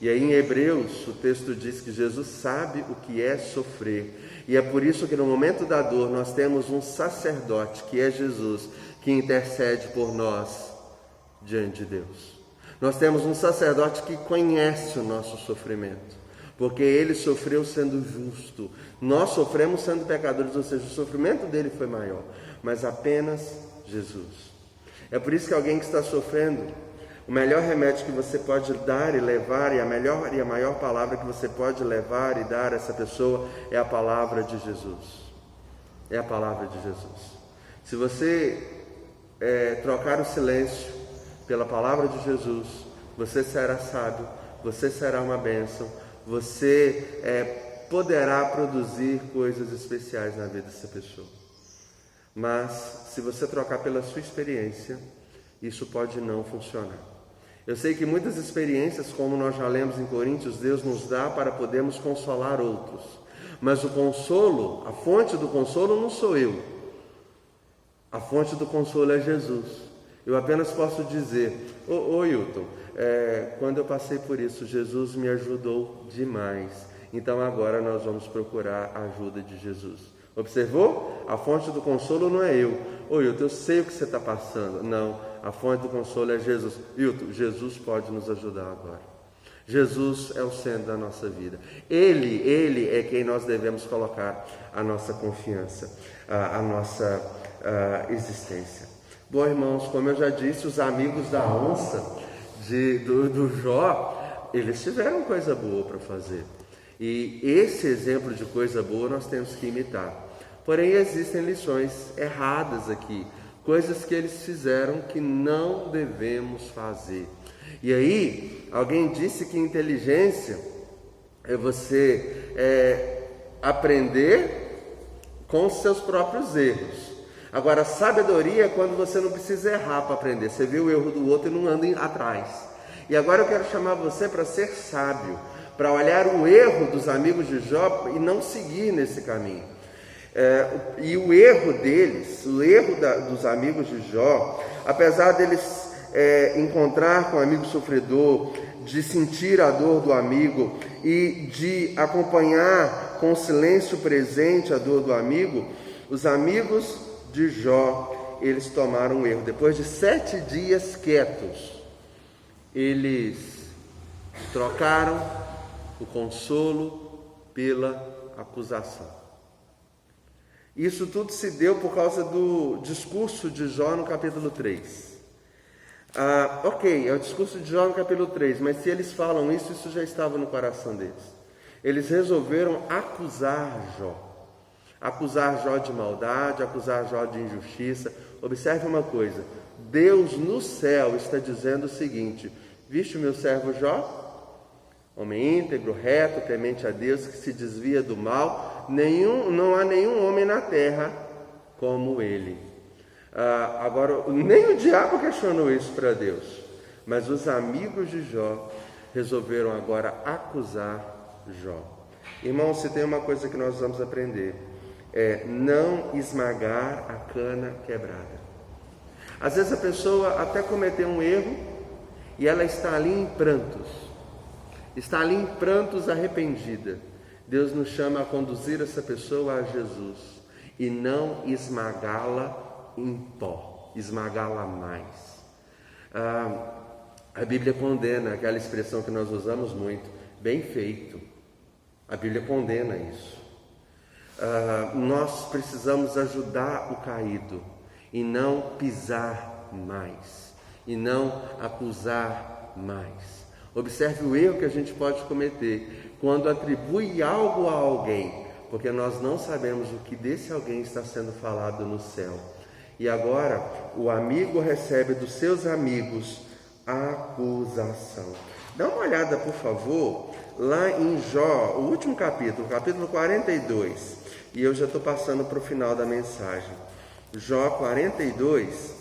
E aí em Hebreus, o texto diz que Jesus sabe o que é sofrer. E é por isso que no momento da dor nós temos um sacerdote, que é Jesus, que intercede por nós diante de Deus. Nós temos um sacerdote que conhece o nosso sofrimento, porque ele sofreu sendo justo. Nós sofremos sendo pecadores, ou seja, o sofrimento dele foi maior, mas apenas Jesus. É por isso que alguém que está sofrendo, o melhor remédio que você pode dar e levar, e a maior palavra que você pode levar e dar a essa pessoa é a palavra de Jesus. É a palavra de Jesus. Se você trocar o silêncio pela palavra de Jesus, você será sábio, você será uma bênção, você poderá produzir coisas especiais na vida dessa pessoa. Mas se você trocar pela sua experiência, isso pode não funcionar. Eu sei que muitas experiências, como nós já lemos em Coríntios, Deus nos dá para podermos consolar outros. Mas o consolo, a fonte do consolo não sou eu. A fonte do consolo é Jesus. Eu apenas posso dizer: ô Hilton, quando eu passei por isso, Jesus me ajudou demais. Então agora nós vamos procurar a ajuda de Jesus. Observou? A fonte do consolo não é eu. Ô Hilton, eu sei o que você está passando. Não. A fonte do consolo é Jesus. Hilton, Jesus pode nos ajudar agora. Jesus é o centro da nossa vida. Ele é quem nós devemos colocar a nossa confiança, a nossa existência. Bom, irmãos, como eu já disse, os amigos da onça do Jó, eles tiveram coisa boa para fazer. E esse exemplo de coisa boa nós temos que imitar. Porém, existem lições erradas aqui. Coisas que eles fizeram que não devemos fazer. E aí, alguém disse que inteligência é você aprender com os seus próprios erros. Agora, sabedoria é quando você não precisa errar para aprender. Você vê o erro do outro e não anda atrás. E agora eu quero chamar você para ser sábio, para olhar o erro dos amigos de Jó e não seguir nesse caminho. E o erro deles, o erro dos amigos de Jó, apesar deles encontrar com o amigo sofredor, de sentir a dor do amigo e de acompanhar com silêncio presente a dor do amigo, os amigos de Jó, eles tomaram um erro. Depois de 7 dias quietos, eles trocaram o consolo pela acusação. Isso tudo se deu por causa do discurso de Jó no capítulo 3. Ok, é o discurso de Jó no capítulo 3, mas se eles falam isso, isso já estava no coração deles. Eles resolveram acusar Jó. Acusar Jó de maldade, acusar Jó de injustiça. Observe uma coisa, Deus no céu está dizendo o seguinte: viste o meu servo Jó? Homem íntegro, reto, temente a Deus, que se desvia do mal, não há nenhum homem na terra como ele. Agora, nem o diabo questionou isso para Deus, mas os amigos de Jó resolveram agora acusar Jó. Irmãos, se tem uma coisa que nós vamos aprender, é não esmagar a cana quebrada. Às vezes a pessoa até cometeu um erro e ela está ali em prantos, arrependida. Deus nos chama a conduzir essa pessoa a Jesus e não esmagá-la em pó, esmagá-la mais. A Bíblia condena aquela expressão que nós usamos muito, bem feito. A Bíblia condena isso. Nós precisamos ajudar o caído e não pisar mais, e não acusar mais. Observe o erro que a gente pode cometer quando atribui algo a alguém, porque nós não sabemos o que desse alguém está sendo falado no céu. E agora o amigo recebe dos seus amigos a acusação. Dá uma olhada, por favor, lá em Jó, o último capítulo, capítulo 42, e eu já estou passando para o final da mensagem. Jó 42,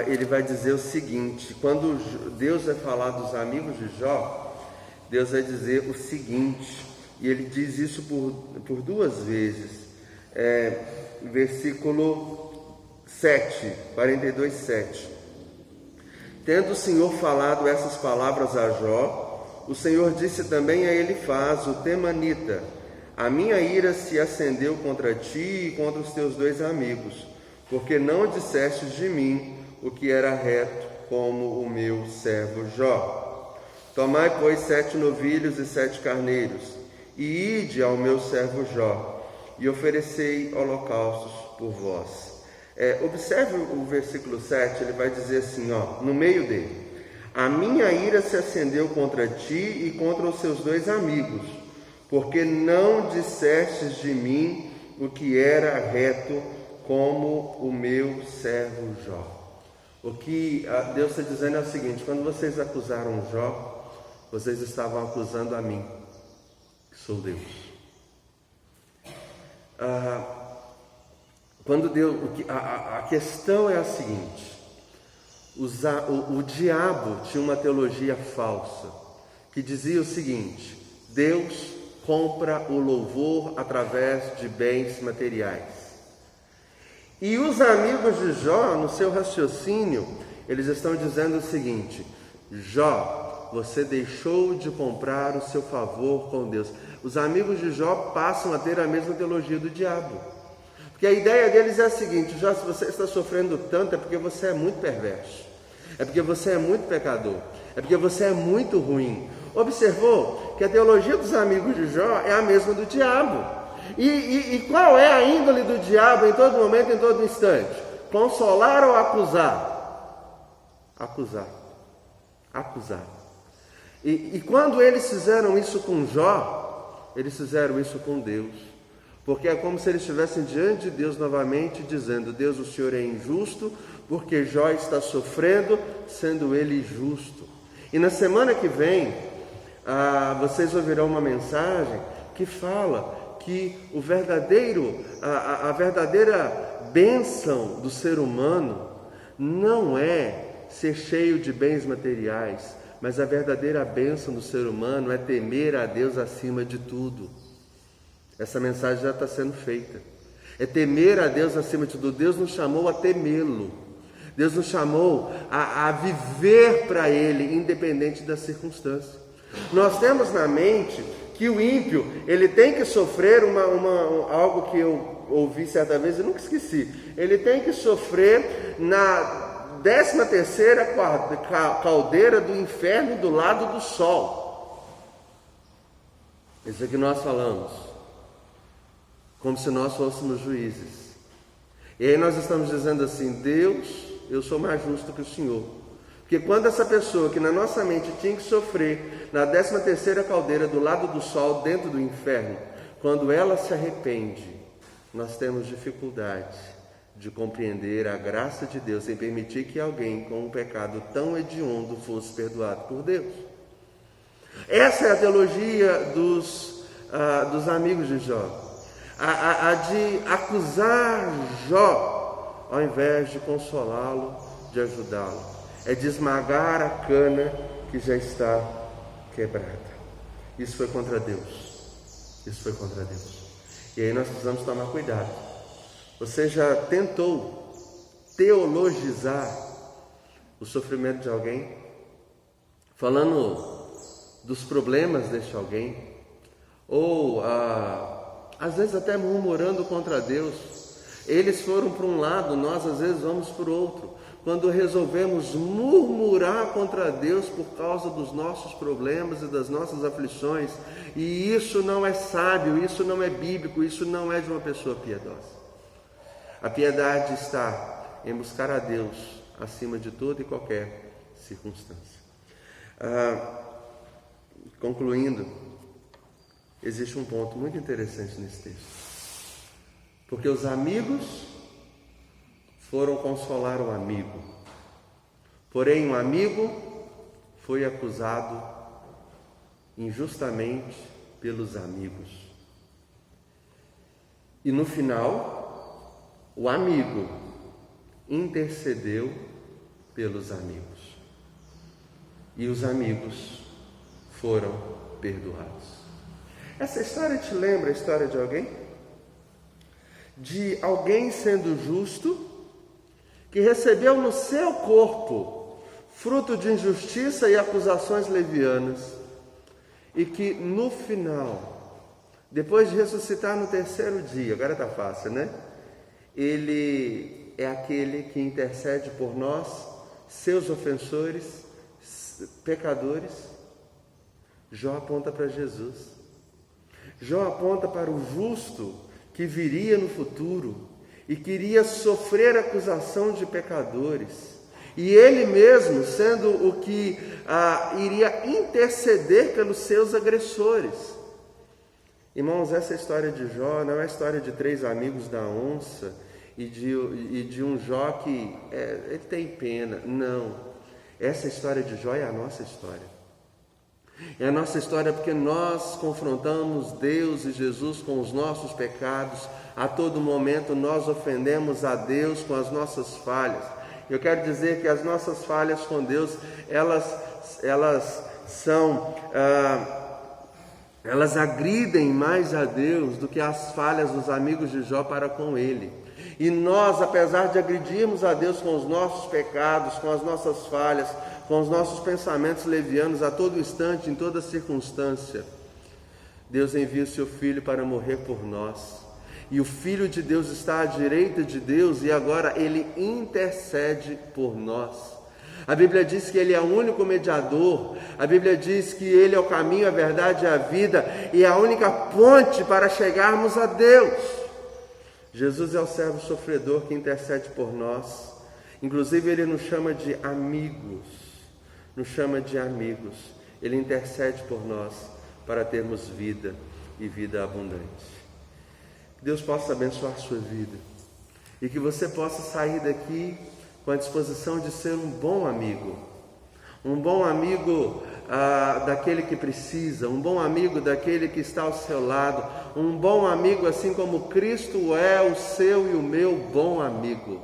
ele vai dizer o seguinte, quando Deus vai falar dos amigos de Jó, Deus vai dizer o seguinte, e ele diz isso por 2 vezes, versículo 7, 42, 7. Tendo o Senhor falado essas palavras a Jó, o Senhor disse também a Elifaz, o temanita: a minha ira se acendeu contra ti e contra os teus 2 amigos, porque não dissestes de mim o que era reto, como o meu servo Jó. Tomai, pois, 7 novilhos e 7 carneiros, e ide ao meu servo Jó, e oferecei holocaustos por vós. Observe o versículo 7, ele vai dizer assim, no meio dele: a minha ira se acendeu contra ti e contra os seus 2 amigos, porque não dissestes de mim o que era reto, como o meu servo Jó. O que Deus está dizendo é o seguinte: quando vocês acusaram Jó, vocês estavam acusando a mim, que sou Deus. A questão é a seguinte: o diabo tinha uma teologia falsa, que dizia o seguinte: Deus compra o louvor através de bens materiais. E os amigos de Jó, no seu raciocínio, eles estão dizendo o seguinte: Jó, você deixou de comprar o seu favor com Deus. Os amigos de Jó passam a ter a mesma teologia do diabo. Porque a ideia deles é a seguinte: Jó, se você está sofrendo tanto, é porque você é muito perverso, é porque você é muito pecador, é porque você é muito ruim. Observou que a teologia dos amigos de Jó é a mesma do diabo. E qual é a índole do diabo em todo momento, em todo instante? Consolar ou acusar? Acusar. E quando eles fizeram isso com Jó, eles fizeram isso com Deus. Porque é como se eles estivessem diante de Deus novamente, dizendo: Deus, o Senhor é injusto, porque Jó está sofrendo, sendo ele justo. E na semana que vem, vocês ouvirão uma mensagem que fala que a verdadeira bênção do ser humano não é ser cheio de bens materiais, mas a verdadeira bênção do ser humano é temer a Deus acima de tudo. Essa mensagem já está sendo feita. É temer a Deus acima de tudo. Deus nos chamou a temê-lo. Deus nos chamou a viver para Ele, independente das circunstâncias. Nós temos na mente que o ímpio, ele tem que sofrer algo que eu ouvi certa vez e nunca esqueci. Ele tem que sofrer na 13ª caldeira do inferno do lado do sol. Isso é que nós falamos, como se nós fôssemos juízes. E aí nós estamos dizendo assim: Deus, eu sou mais justo que o Senhor. Porque quando essa pessoa que na nossa mente tinha que sofrer na 13ª caldeira do lado do sol, dentro do inferno, quando ela se arrepende, nós temos dificuldade de compreender a graça de Deus em permitir que alguém com um pecado tão hediondo fosse perdoado por Deus. Essa é a teologia dos amigos de Jó. A de acusar Jó, ao invés de consolá-lo, de ajudá-lo. É de esmagar a cana que já está quebrada. Isso foi contra Deus. Isso foi contra Deus. E aí nós precisamos tomar cuidado. Você já tentou teologizar o sofrimento de alguém? Falando dos problemas deste alguém? Ou às vezes até murmurando contra Deus. Eles foram para um lado, nós às vezes vamos para o outro. Quando resolvemos murmurar contra Deus por causa dos nossos problemas e das nossas aflições, e isso não é sábio, isso não é bíblico, isso não é de uma pessoa piedosa. A piedade está em buscar a Deus acima de toda e qualquer circunstância. Concluindo, existe um ponto muito interessante nesse texto. Porque os amigos foram consolar o amigo. Porém, um amigo foi acusado injustamente pelos amigos. E no final, o amigo intercedeu pelos amigos. E os amigos foram perdoados. Essa história te lembra a história de alguém? De alguém sendo justo, que recebeu no seu corpo fruto de injustiça e acusações levianas, e que no final, depois de ressuscitar no 3º dia, agora está fácil, né? Ele é aquele que intercede por nós, seus ofensores, pecadores. Jó aponta para Jesus. Jó aponta para o justo que viria no futuro e queria sofrer acusação de pecadores, e ele mesmo sendo o que iria interceder pelos seus agressores. Irmãos, essa história de Jó não é a história de 3 amigos da onça e de um Jó que ele tem pena. Não, essa história de Jó é a nossa história. É a nossa história porque nós confrontamos Deus e Jesus com os nossos pecados. A todo momento nós ofendemos a Deus com as nossas falhas. Eu quero dizer que as nossas falhas com Deus, elas agridem mais a Deus do que as falhas dos amigos de Jó para com ele. E nós, apesar de agredirmos a Deus com os nossos pecados, com as nossas falhas, com os nossos pensamentos levianos a todo instante, em toda circunstância, Deus envia o seu Filho para morrer por nós. E o Filho de Deus está à direita de Deus e agora Ele intercede por nós. A Bíblia diz que Ele é o único mediador. A Bíblia diz que Ele é o caminho, a verdade e a vida, e a única ponte para chegarmos a Deus. Jesus é o servo sofredor que intercede por nós. Inclusive Ele nos chama de amigos. Nos chama de amigos. Ele intercede por nós para termos vida e vida abundante. Que Deus possa abençoar a sua vida e que você possa sair daqui com a disposição de ser um bom amigo daquele que precisa, um bom amigo daquele que está ao seu lado, um bom amigo assim como Cristo é o seu e o meu bom amigo.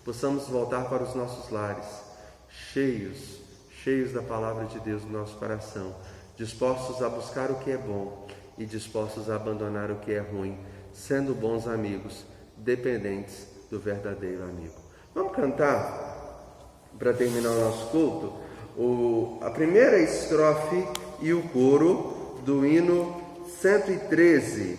Possamos voltar para os nossos lares, cheios da palavra de Deus no nosso coração, dispostos a buscar o que é bom e dispostos a abandonar o que é ruim, sendo bons amigos, dependentes do verdadeiro amigo. Vamos cantar para terminar o nosso culto, a primeira estrofe e o coro do hino 113.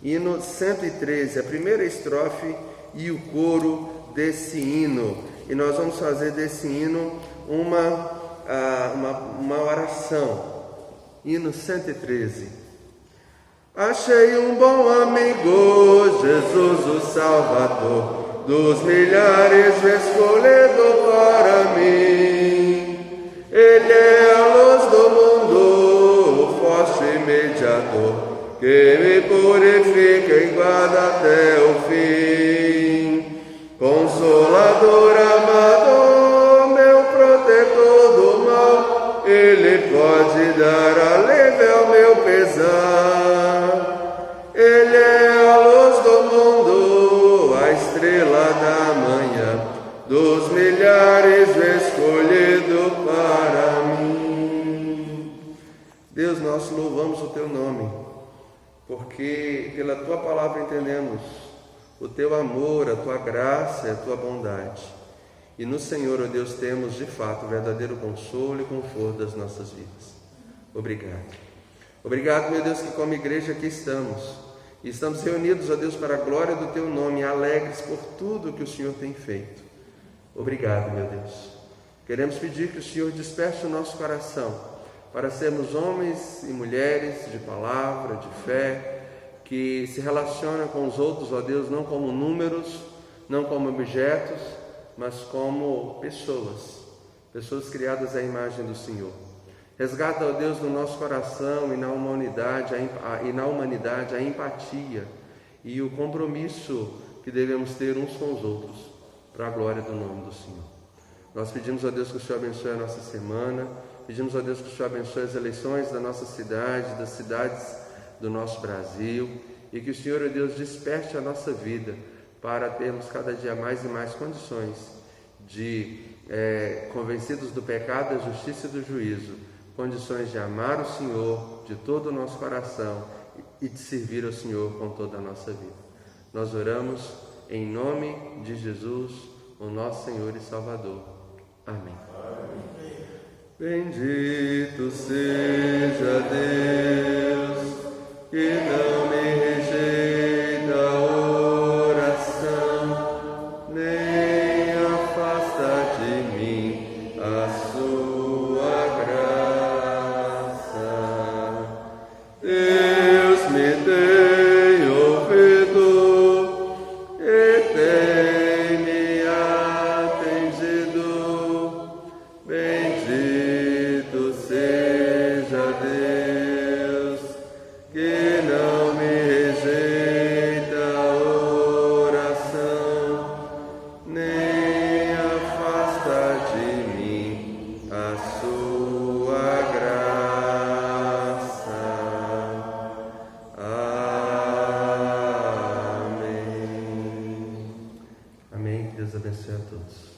Hino 113, a primeira estrofe e o coro desse hino. E nós vamos fazer desse hino uma oração. Hino 113. Achei um bom amigo, Jesus o Salvador, dos milhares escolhido para mim. Ele é a luz do mundo, o forte mediador, que me purifica e guarda até o fim. Consolador amado, meu protetor do mal, Ele pode dar alívio ao meu pesar. Ele é a luz do mundo, a estrela da manhã, dos milhares escolhido para mim. Deus, nós louvamos o Teu nome, porque pela Tua palavra entendemos o Teu amor, a Tua graça e a Tua bondade. E no Senhor, ó Deus, temos de fato o verdadeiro consolo e conforto das nossas vidas. Obrigado. Obrigado, meu Deus, que como igreja aqui estamos. E estamos reunidos, ó Deus, para a glória do Teu nome, alegres por tudo que o Senhor tem feito. Obrigado, meu Deus. Queremos pedir que o Senhor desperte o nosso coração para sermos homens e mulheres de palavra, de fé, que se relacionam com os outros, ó Deus, não como números, não como objetos, mas como pessoas criadas à imagem do Senhor. Resgata, ó Deus, no nosso coração e na humanidade a empatia e o compromisso que devemos ter uns com os outros, para a glória do nome do Senhor. Nós pedimos, ó Deus, que o Senhor abençoe a nossa semana, pedimos, ó Deus, que o Senhor abençoe as eleições da nossa cidade, das cidades do nosso Brasil, e que o Senhor, ó Deus, desperte a nossa vida para termos cada dia mais e mais condições de, convencidos do pecado, da justiça e do juízo, condições de amar o Senhor de todo o nosso coração e de servir ao Senhor com toda a nossa vida. Nós oramos em nome de Jesus, o nosso Senhor e Salvador. Amém. Bendito seja Deus, que não me rejeita a oração, nem afasta de mim a sua graça. Deus me tem ouvido e tem me atendido. Bendito seja Deus, que não me rejeita a oração, nem afasta de mim a sua graça. Amém. Amém. Que Deus abençoe a todos.